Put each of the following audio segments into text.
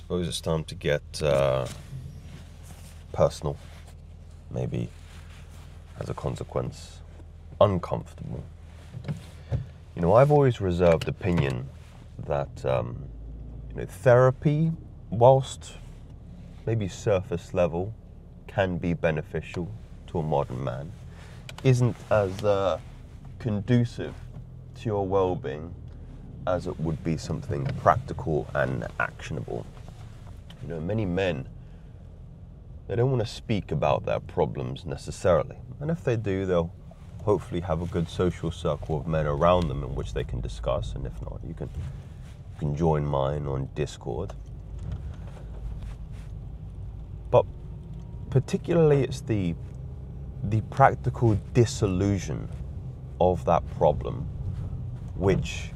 suppose it's time to get personal, maybe as a consequence, uncomfortable. You know, I've always reserved opinion that therapy, whilst maybe surface level, can be beneficial to a modern man, isn't as conducive to your well-being as it would be something practical and actionable. You know, many men, they don't want to speak about their problems necessarily. And if they do, they'll hopefully have a good social circle of men around them in which they can discuss. And if not, you can join mine on Discord. But particularly it's the practical dissolution of that problem, which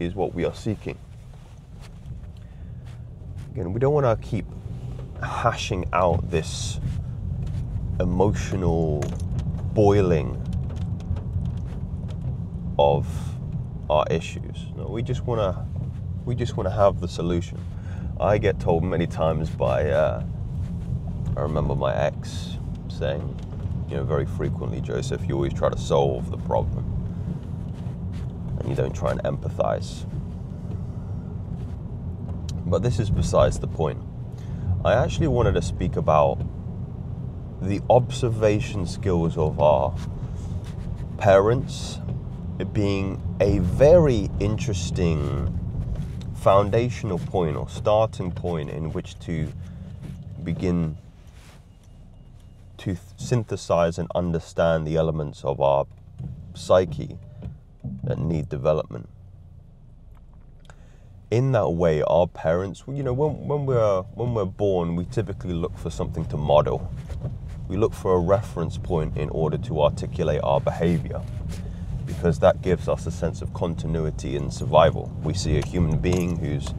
is what we are seeking. Again, we don't want to keep hashing out this emotional boiling of our issues. No, we just want to have the solution. I get told many times by I remember my ex saying, very frequently, Joseph, you always try to solve the problem and you don't try and empathize. But this is besides the point. I actually wanted to speak about the observation skills of our parents being a very interesting foundational point or starting point in which to begin to synthesize and understand the elements of our psyche that need development. In that way, our parents, when we're born, we typically look for something to model. We look for a reference point in order to articulate our behavior, because that gives us a sense of continuity and survival. We see a human being who's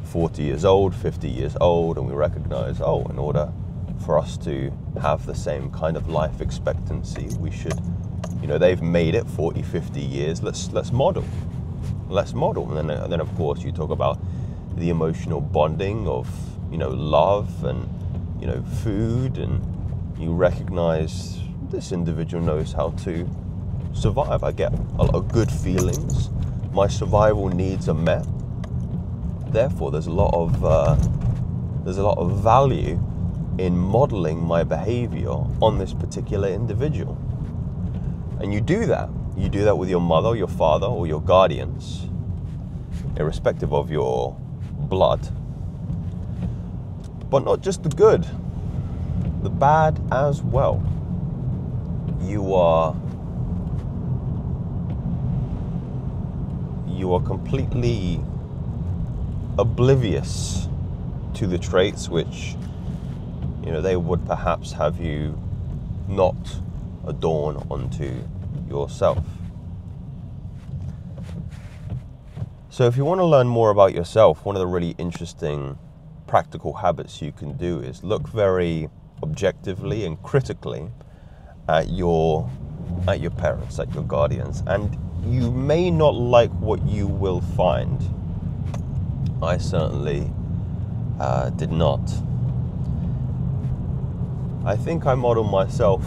40 years old, 50 years old, and we recognize, in order for us to have the same kind of life expectancy, we should, they've made it 40, 50 years, let's model. And then of course you talk about the emotional bonding of, love and, food, and you recognize this individual knows how to survive. I get a lot of good feelings. My survival needs are met. Therefore, there's a lot of value in modeling my behavior on this particular individual. And you do that with your mother, your father, or your guardians, irrespective of your blood. But not just the good, the bad as well. You are completely oblivious to the traits which, they would perhaps have you not adorn onto yourself. So if you want to learn more about yourself, one of the really interesting practical habits you can do is look very objectively and critically at your parents, at your guardians, and you may not like what you will find. I certainly did not. I think I model myself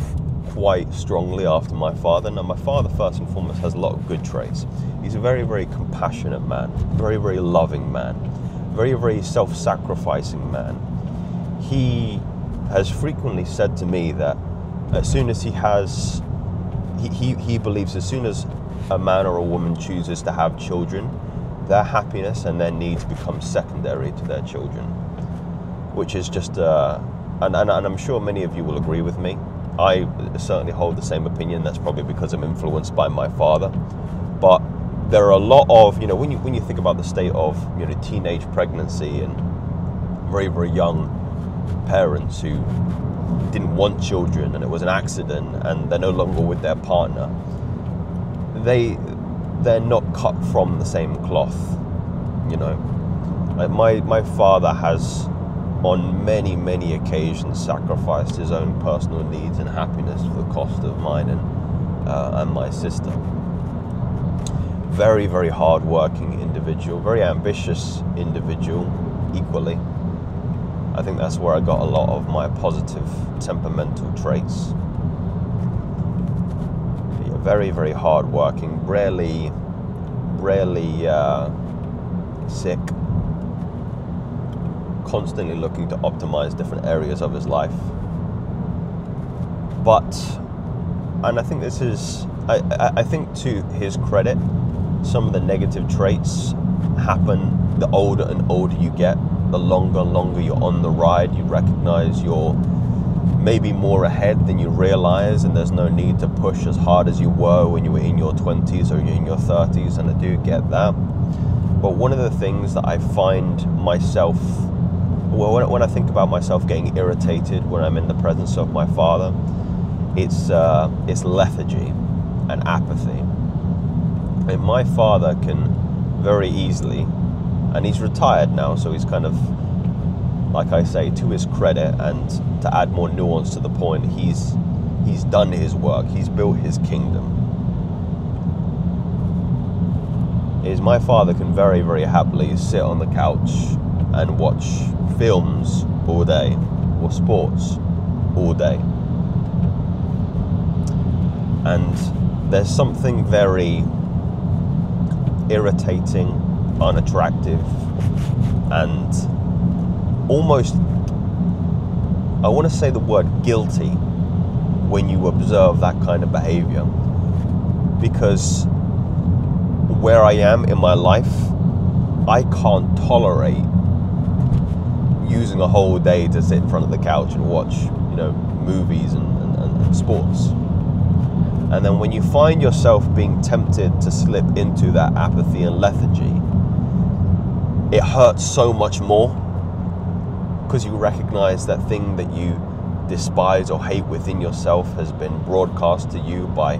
quite strongly after my father. Now, my father, first and foremost, has a lot of good traits. He's a very, very compassionate man, very, very loving man, very, very self-sacrificing man. He has frequently said to me that as soon as he believes as soon as a man or a woman chooses to have children, their happiness and their needs become secondary to their children, which is just and I'm sure many of you will agree with me. I certainly hold the same opinion. That's probably because I'm influenced by my father. But there are a lot of, when you think about the state of, teenage pregnancy and very, very young parents who didn't want children and it was an accident and they're no longer with their partner, they're not cut from the same cloth, Like my father has on many, many occasions sacrificed his own personal needs and happiness for the cost of mine and my sister. Very, very hard-working individual, very ambitious individual, equally. I think that's where I got a lot of my positive temperamental traits. Yeah, very, very hardworking, rarely sick, constantly looking to optimize different areas of his life. But, and I think this is, I think to his credit, some of the negative traits happen the older and older you get. The longer and longer you're on the ride, you recognize you're maybe more ahead than you realize, and there's no need to push as hard as you were when you were in your 20s or in your 30s, and I do get that. But one of the things that I find myself, well, when I think about myself getting irritated when I'm in the presence of my father, it's lethargy and apathy. And my father can very easily, and he's retired now, so he's kind of, like I say, to his credit, and to add more nuance to the point, he's done his work, he's built his kingdom. Is my father can very, very happily sit on the couch and watch films all day, or sports all day. And there's something very irritating, unattractive, and almost, I want to say the word guilty, when you observe that kind of behavior. Because where I am in my life, I can't tolerate using a whole day to sit in front of the couch and watch, movies and sports. And then when you find yourself being tempted to slip into that apathy and lethargy, it hurts so much more, because you recognize that thing that you despise or hate within yourself has been broadcast to you by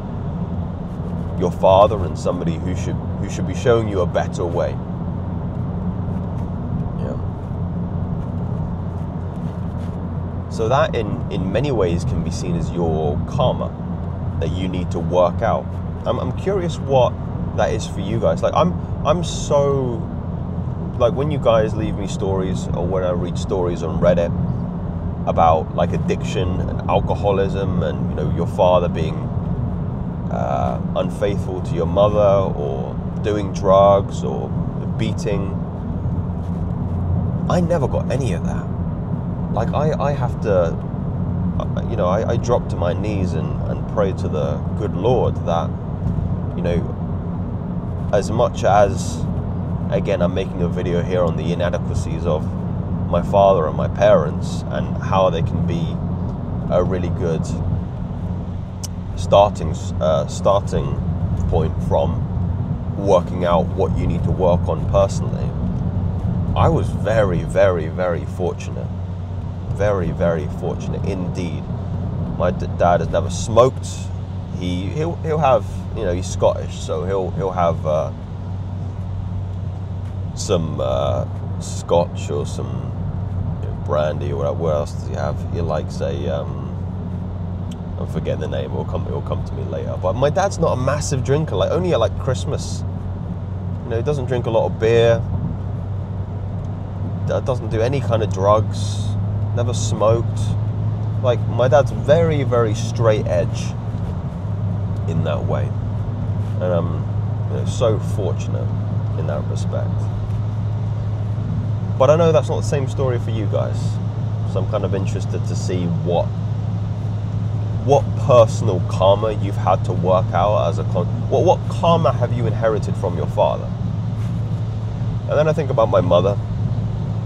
your father and somebody who should be showing you a better way. Yeah. So that in many ways can be seen as your karma that you need to work out. I'm curious what that is for you guys. Like I'm so, like, when you guys leave me stories, or when I read stories on Reddit about like addiction and alcoholism, and your father being unfaithful to your mother, or doing drugs, or beating, I never got any of that. Like I have to, I drop to my knees and pray to the good Lord that, as much as, again, I'm making a video here on the inadequacies of my father and my parents, and how they can be a really good starting point from working out what you need to work on personally. I was very, very, very fortunate. Very, very fortunate indeed. My dad has never smoked. He'll have, he's Scottish, so he'll have some scotch or some brandy, or whatever. What else does he have? He likes I'm forgetting the name. It will come to me later. But my dad's not a massive drinker. Like only at like Christmas. He doesn't drink a lot of beer. Doesn't do any kind of drugs. Never smoked. Like, my dad's very, very straight edge in that way. And I'm so fortunate in that respect. But I know that's not the same story for you guys. So I'm kind of interested to see what personal karma you've had to work out as what karma have you inherited from your father? And then I think about my mother.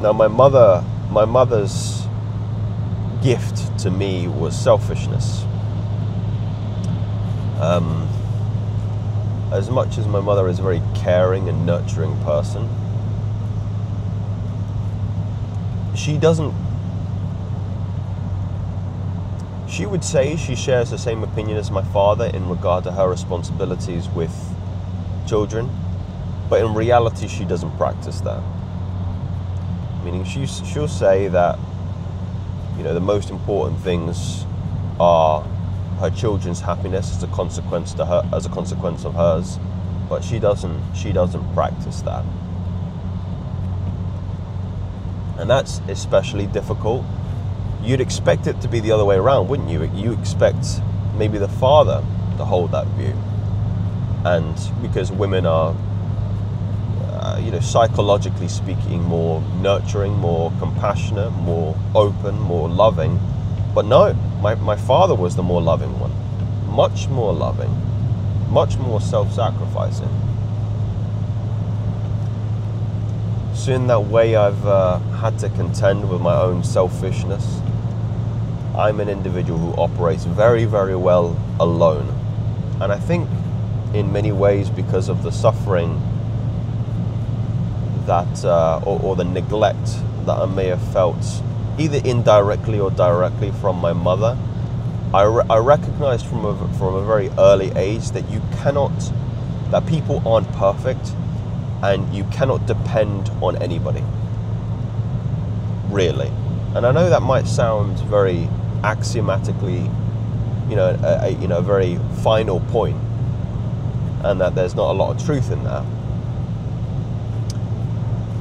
Now my mother's gift to me was selfishness. As much as my mother is a very caring and nurturing person, she would say she shares the same opinion as my father in regard to her responsibilities with children, but in reality she doesn't practice that. Meaning she'll say that the most important things are her children's happiness as a consequence of hers, but she doesn't practice that. And that's especially difficult. You'd expect it to be the other way around, wouldn't you? You expect maybe the father to hold that view. And because women are, psychologically speaking, more nurturing, more compassionate, more open, more loving. But no, my father was the more loving one. Much more loving, much more self-sacrificing. So in that way, I've had to contend with my own selfishness. I'm an individual who operates very, very well alone. And I think in many ways because of the suffering that, or the neglect that I may have felt, either indirectly or directly from my mother, I recognized from a very early age that that people aren't perfect and you cannot depend on anybody, really. And I know that might sound very axiomatically, a very final point, and that there's not a lot of truth in that.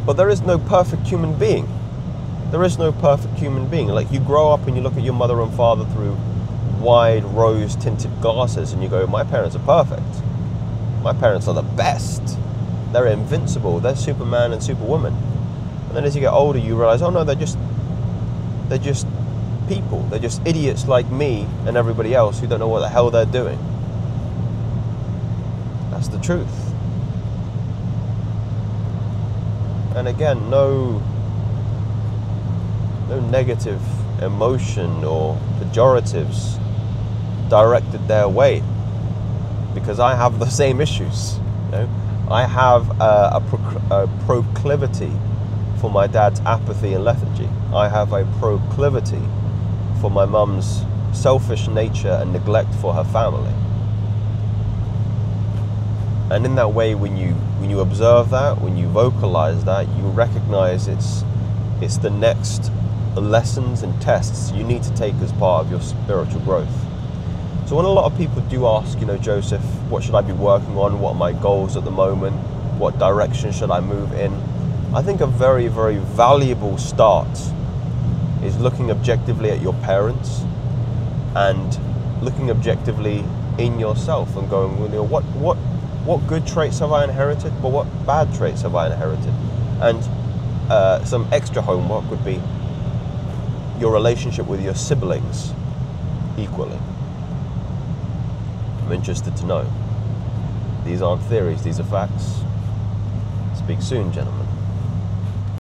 But there is no perfect human being. There is no perfect human being. Like, you grow up and you look at your mother and father through wide rose-tinted glasses and you go, my parents are perfect. My parents are the best. They're invincible. They're Superman and Superwoman. And then as you get older, you realize, oh no, they're just people. They're just idiots like me and everybody else who don't know what the hell they're doing. That's the truth. And again, no negative emotion or pejoratives directed their way, because I have the same issues. I have a proclivity for my dad's apathy and lethargy. I have a proclivity for my mum's selfish nature and neglect for her family. And in that way, when you observe that, when you vocalize that, you recognize it's the next lessons and tests you need to take as part of your spiritual growth. So when a lot of people do ask, Joseph, what should I be working on? What are my goals at the moment? What direction should I move in? I think a very, very valuable start is looking objectively at your parents and looking objectively in yourself and going, what good traits have I inherited? But what bad traits have I inherited? And some extra homework would be your relationship with your siblings equally. I'm interested to know. These aren't theories, these are facts. Speak soon, gentlemen.